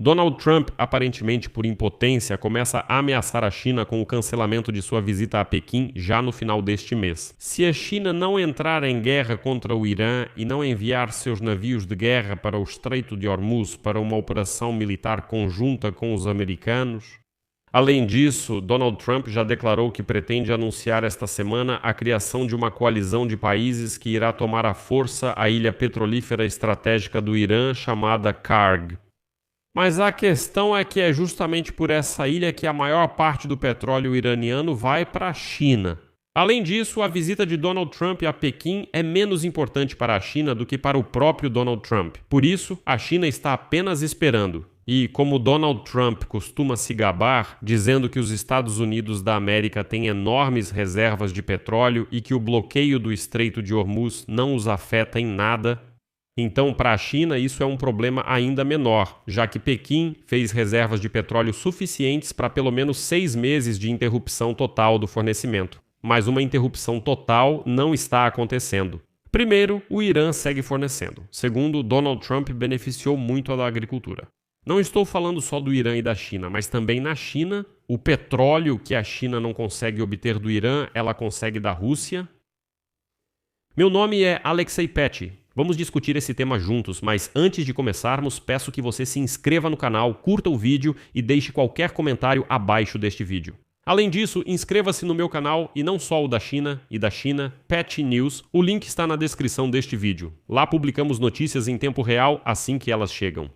Donald Trump, aparentemente por impotência, começa a ameaçar a China com o cancelamento de sua visita a Pequim já no final deste mês. Se a China não entrar em guerra contra o Irã e não enviar seus navios de guerra para o Estreito de Hormuz para uma operação militar conjunta com os americanos... Além disso, Donald Trump já declarou que pretende anunciar esta semana a criação de uma coalizão de países que irá tomar à força a ilha petrolífera estratégica do Irã chamada Karg. Mas a questão é que é justamente por essa ilha que a maior parte do petróleo iraniano vai para a China. Além disso, a visita de Donald Trump a Pequim é menos importante para a China do que para o próprio Donald Trump. Por isso, a China está apenas esperando. E, como Donald Trump costuma se gabar, dizendo que os Estados Unidos da América têm enormes reservas de petróleo e que o bloqueio do Estreito de Hormuz não os afeta em nada, então para a China isso é um problema ainda menor, já que Pequim fez reservas de petróleo suficientes para pelo menos 6 meses de interrupção total do fornecimento. Mas uma interrupção total não está acontecendo. Primeiro, o Irã segue fornecendo. Segundo, Donald Trump beneficiou muito da agricultura. Não estou falando só do Irã e da China, mas também na China, o petróleo que a China não consegue obter do Irã, ela consegue da Rússia. Meu nome é Alexei Petty. Vamos discutir esse tema juntos, mas antes de começarmos, peço que você se inscreva no canal, curta o vídeo e deixe qualquer comentário abaixo deste vídeo. Além disso, inscreva-se no meu canal e não só o da China e da China, Petty News. O link está na descrição deste vídeo. Lá publicamos notícias em tempo real assim que elas chegam.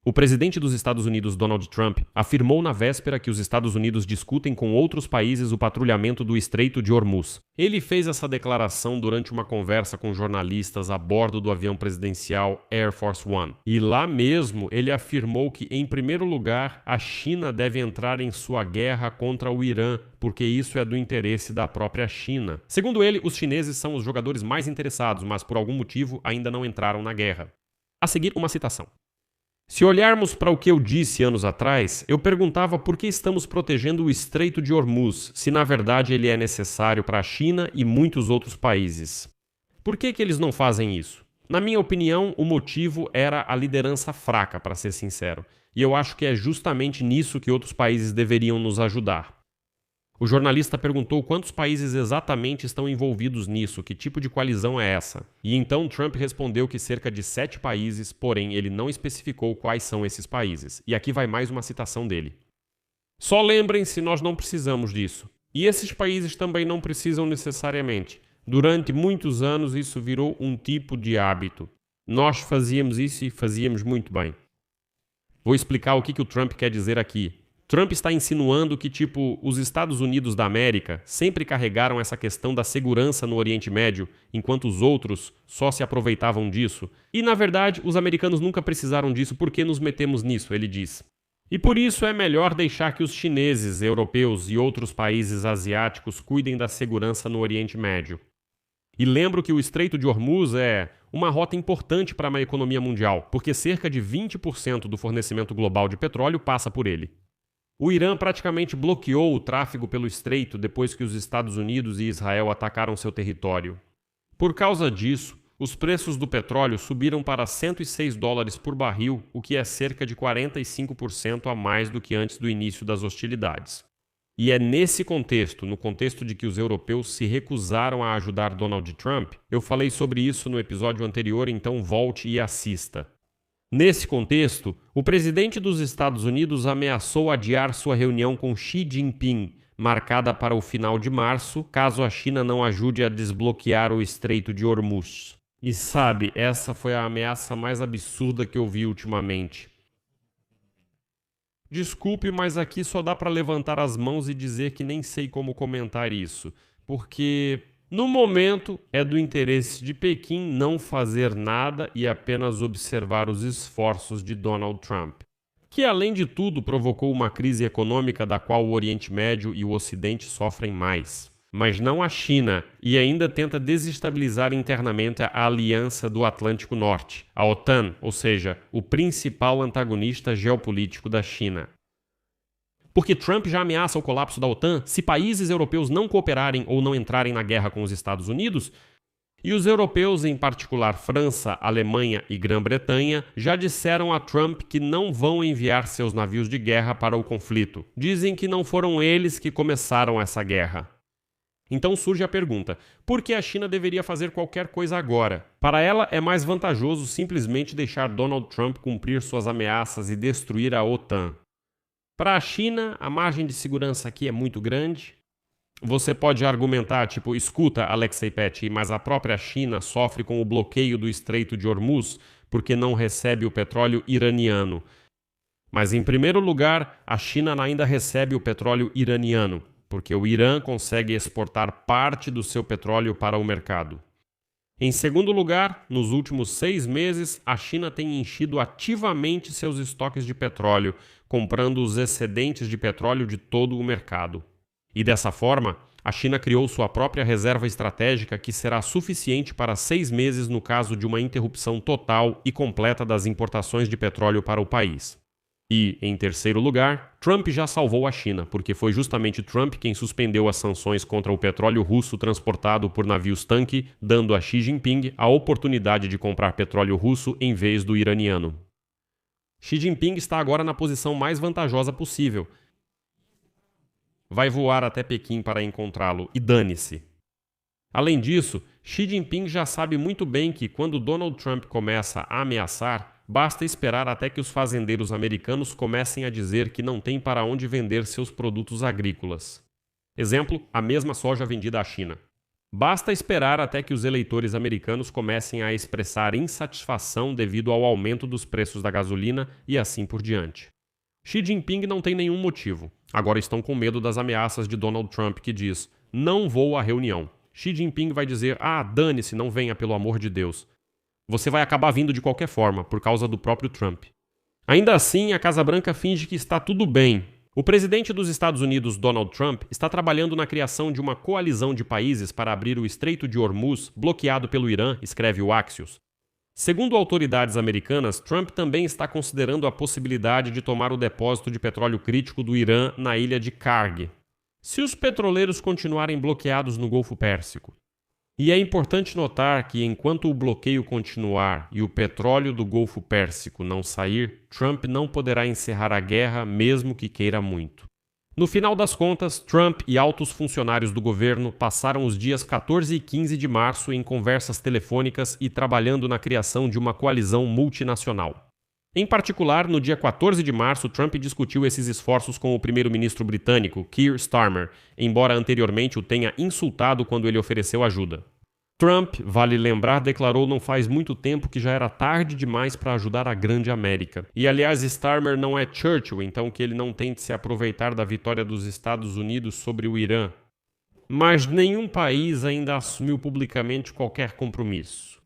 O presidente dos Estados Unidos, Donald Trump, afirmou na véspera que os Estados Unidos discutem com outros países o patrulhamento do Estreito de Hormuz. Ele fez essa declaração durante uma conversa com jornalistas a bordo do avião presidencial Air Force One. E lá mesmo ele afirmou que, em primeiro lugar, a China deve entrar em sua guerra contra o Irã, porque isso é do interesse da própria China. Segundo ele, os chineses são os jogadores mais interessados, mas por algum motivo ainda não entraram na guerra. A seguir, uma citação. Se olharmos para o que eu disse anos atrás, eu perguntava por que estamos protegendo o Estreito de Hormuz, se na verdade ele é necessário para a China e muitos outros países. Por que eles não fazem isso? Na minha opinião, o motivo era a liderança fraca, para ser sincero, e eu acho que é justamente nisso que outros países deveriam nos ajudar. O jornalista perguntou quantos países exatamente estão envolvidos nisso, que tipo de coalizão é essa? E então Trump respondeu que cerca de 7 países, porém ele não especificou quais são esses países. E aqui vai mais uma citação dele. Só lembrem-se, nós não precisamos disso. E esses países também não precisam necessariamente. Durante muitos anos isso virou um tipo de hábito. Nós fazíamos isso e fazíamos muito bem. Vou explicar o que o Trump quer dizer aqui. Trump está insinuando que, os Estados Unidos da América sempre carregaram essa questão da segurança no Oriente Médio, enquanto os outros só se aproveitavam disso. E, na verdade, os americanos nunca precisaram disso porque nos metemos nisso, ele diz. E por isso é melhor deixar que os chineses, europeus e outros países asiáticos cuidem da segurança no Oriente Médio. E lembro que o Estreito de Hormuz é uma rota importante para a economia mundial, porque cerca de 20% do fornecimento global de petróleo passa por ele. O Irã praticamente bloqueou o tráfego pelo estreito depois que os Estados Unidos e Israel atacaram seu território. Por causa disso, os preços do petróleo subiram para $106 por barril, o que é cerca de 45% a mais do que antes do início das hostilidades. E é nesse contexto, no contexto de que os europeus se recusaram a ajudar Donald Trump, eu falei sobre isso no episódio anterior, então volte e assista. Nesse contexto, o presidente dos Estados Unidos ameaçou adiar sua reunião com Xi Jinping, marcada para o final de março, caso a China não ajude a desbloquear o Estreito de Hormuz. E sabe, essa foi a ameaça mais absurda que eu vi ultimamente. Desculpe, mas aqui só dá para levantar as mãos e dizer que nem sei como comentar isso, porque no momento é do interesse de Pequim não fazer nada e apenas observar os esforços de Donald Trump, que além de tudo provocou uma crise econômica da qual o Oriente Médio e o Ocidente sofrem mais. Mas não a China, e ainda tenta desestabilizar internamente a Aliança do Atlântico Norte, a OTAN, ou seja, o principal antagonista geopolítico da China. Porque Trump já ameaça o colapso da OTAN se países europeus não cooperarem ou não entrarem na guerra com os Estados Unidos? E os europeus, em particular França, Alemanha e Grã-Bretanha, já disseram a Trump que não vão enviar seus navios de guerra para o conflito. Dizem que não foram eles que começaram essa guerra. Então surge a pergunta: por que a China deveria fazer qualquer coisa agora? Para ela, é mais vantajoso simplesmente deixar Donald Trump cumprir suas ameaças e destruir a OTAN. Para a China, a margem de segurança aqui é muito grande. Você pode argumentar, tipo, escuta, Alexei Petty, mas a própria China sofre com o bloqueio do Estreito de Hormuz porque não recebe o petróleo iraniano. Mas, em primeiro lugar, a China ainda recebe o petróleo iraniano, porque o Irã consegue exportar parte do seu petróleo para o mercado. Em segundo lugar, nos últimos 6 meses, a China tem enchido ativamente seus estoques de petróleo, comprando os excedentes de petróleo de todo o mercado. E dessa forma, a China criou sua própria reserva estratégica que será suficiente para 6 meses no caso de uma interrupção total e completa das importações de petróleo para o país. E, em terceiro lugar, Trump já salvou a China, porque foi justamente Trump quem suspendeu as sanções contra o petróleo russo transportado por navios-tanque, dando a Xi Jinping a oportunidade de comprar petróleo russo em vez do iraniano. Xi Jinping está agora na posição mais vantajosa possível. Vai voar até Pequim para encontrá-lo, e dane-se. Além disso, Xi Jinping já sabe muito bem que, quando Donald Trump começa a ameaçar, basta esperar até que os fazendeiros americanos comecem a dizer que não têm para onde vender seus produtos agrícolas. Exemplo, a mesma soja vendida à China. Basta esperar até que os eleitores americanos comecem a expressar insatisfação devido ao aumento dos preços da gasolina e assim por diante. Xi Jinping não tem nenhum motivo. Agora estão com medo das ameaças de Donald Trump, que diz: não vou à reunião. Xi Jinping vai dizer: dane-se, não venha, pelo amor de Deus. Você vai acabar vindo de qualquer forma, por causa do próprio Trump. Ainda assim, a Casa Branca finge que está tudo bem. O presidente dos Estados Unidos, Donald Trump, está trabalhando na criação de uma coalizão de países para abrir o Estreito de Hormuz, bloqueado pelo Irã, escreve o Axios. Segundo autoridades americanas, Trump também está considerando a possibilidade de tomar o depósito de petróleo crítico do Irã na ilha de Karg, se os petroleiros continuarem bloqueados no Golfo Pérsico. E é importante notar que, enquanto o bloqueio continuar e o petróleo do Golfo Pérsico não sair, Trump não poderá encerrar a guerra, mesmo que queira muito. No final das contas, Trump e altos funcionários do governo passaram os dias 14 e 15 de março em conversas telefônicas e trabalhando na criação de uma coalizão multinacional. Em particular, no dia 14 de março, Trump discutiu esses esforços com o primeiro-ministro britânico, Keir Starmer, embora anteriormente o tenha insultado quando ele ofereceu ajuda. Trump, vale lembrar, declarou não faz muito tempo que já era tarde demais para ajudar a grande América. E, aliás, Starmer não é Churchill, então que ele não tente se aproveitar da vitória dos Estados Unidos sobre o Irã. Mas nenhum país ainda assumiu publicamente qualquer compromisso.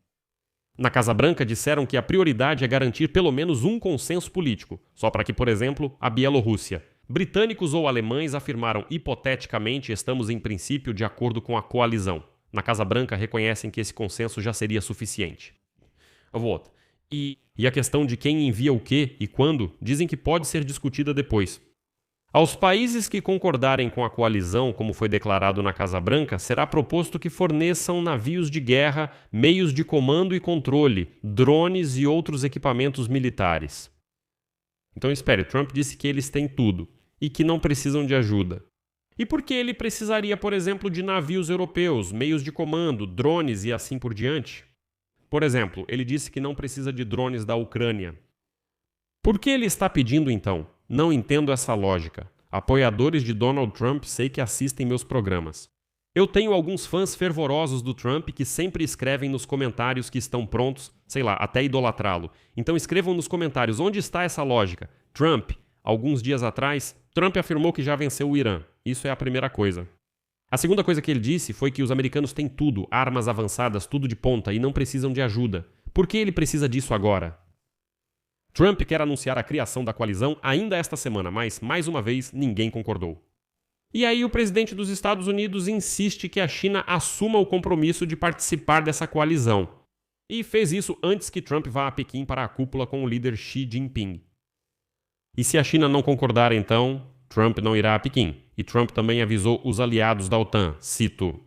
Na Casa Branca disseram que a prioridade é garantir pelo menos um consenso político, só para que, por exemplo, a Bielorrússia. Britânicos ou alemães afirmaram hipoteticamente estamos em princípio de acordo com a coalizão. Na Casa Branca reconhecem que esse consenso já seria suficiente. E a questão de quem envia o quê e quando dizem que pode ser discutida depois. Aos países que concordarem com a coalizão, como foi declarado na Casa Branca, será proposto que forneçam navios de guerra, meios de comando e controle, drones e outros equipamentos militares. Então espere, Trump disse que eles têm tudo e que não precisam de ajuda. E por que ele precisaria, por exemplo, de navios europeus, meios de comando, drones e assim por diante? Por exemplo, ele disse que não precisa de drones da Ucrânia. Por que ele está pedindo, então? Não entendo essa lógica. Apoiadores de Donald Trump sei que assistem meus programas. Eu tenho alguns fãs fervorosos do Trump que sempre escrevem nos comentários que estão prontos, até idolatrá-lo. Então escrevam nos comentários onde está essa lógica. Trump, alguns dias atrás, Trump afirmou que já venceu o Irã. Isso é a primeira coisa. A segunda coisa que ele disse foi que os americanos têm tudo, armas avançadas, tudo de ponta e não precisam de ajuda. Por que ele precisa disso agora? Trump quer anunciar a criação da coalizão ainda esta semana, mas, mais uma vez, ninguém concordou. E aí o presidente dos Estados Unidos insiste que a China assuma o compromisso de participar dessa coalizão. E fez isso antes que Trump vá a Pequim para a cúpula com o líder Xi Jinping. E se a China não concordar, então, Trump não irá a Pequim. E Trump também avisou os aliados da OTAN, cito: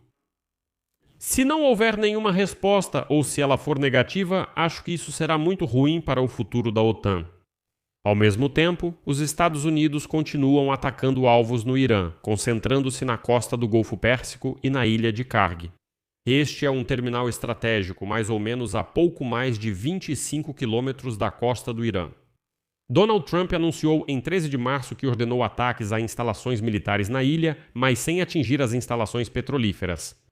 Se não houver nenhuma resposta ou se ela for negativa, acho que isso será muito ruim para o futuro da OTAN. Ao mesmo tempo, os Estados Unidos continuam atacando alvos no Irã, concentrando-se na costa do Golfo Pérsico e na ilha de Karg. Este é um terminal estratégico, mais ou menos a pouco mais de 25 quilômetros da costa do Irã. Donald Trump anunciou em 13 de março que ordenou ataques a instalações militares na ilha, mas sem atingir as instalações petrolíferas.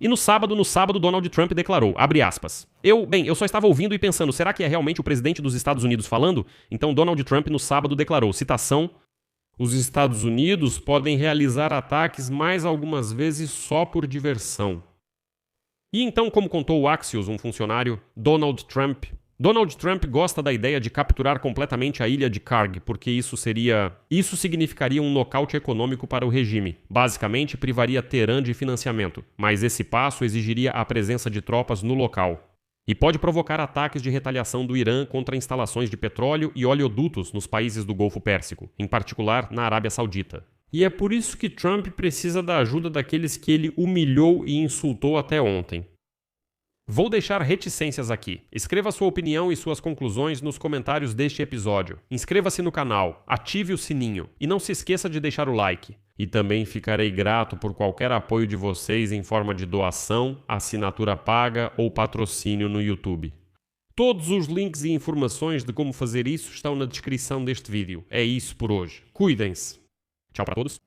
E no sábado, Donald Trump declarou, abre aspas, eu só estava ouvindo e pensando, será que é realmente o presidente dos Estados Unidos falando? Então Donald Trump no sábado declarou, citação, os Estados Unidos podem realizar ataques mais algumas vezes só por diversão. E então, como contou o Axios, um funcionário, Donald Trump gosta da ideia de capturar completamente a ilha de Karg, porque isso significaria um nocaute econômico para o regime. Basicamente, privaria Teherã de financiamento, mas esse passo exigiria a presença de tropas no local. E pode provocar ataques de retaliação do Irã contra instalações de petróleo e oleodutos nos países do Golfo Pérsico, em particular na Arábia Saudita. E é por isso que Trump precisa da ajuda daqueles que ele humilhou e insultou até ontem. Vou deixar reticências aqui. Escreva sua opinião e suas conclusões nos comentários deste episódio. Inscreva-se no canal, ative o sininho e não se esqueça de deixar o like. E também ficarei grato por qualquer apoio de vocês em forma de doação, assinatura paga ou patrocínio no YouTube. Todos os links e informações de como fazer isso estão na descrição deste vídeo. É isso por hoje. Cuidem-se. Tchau para todos.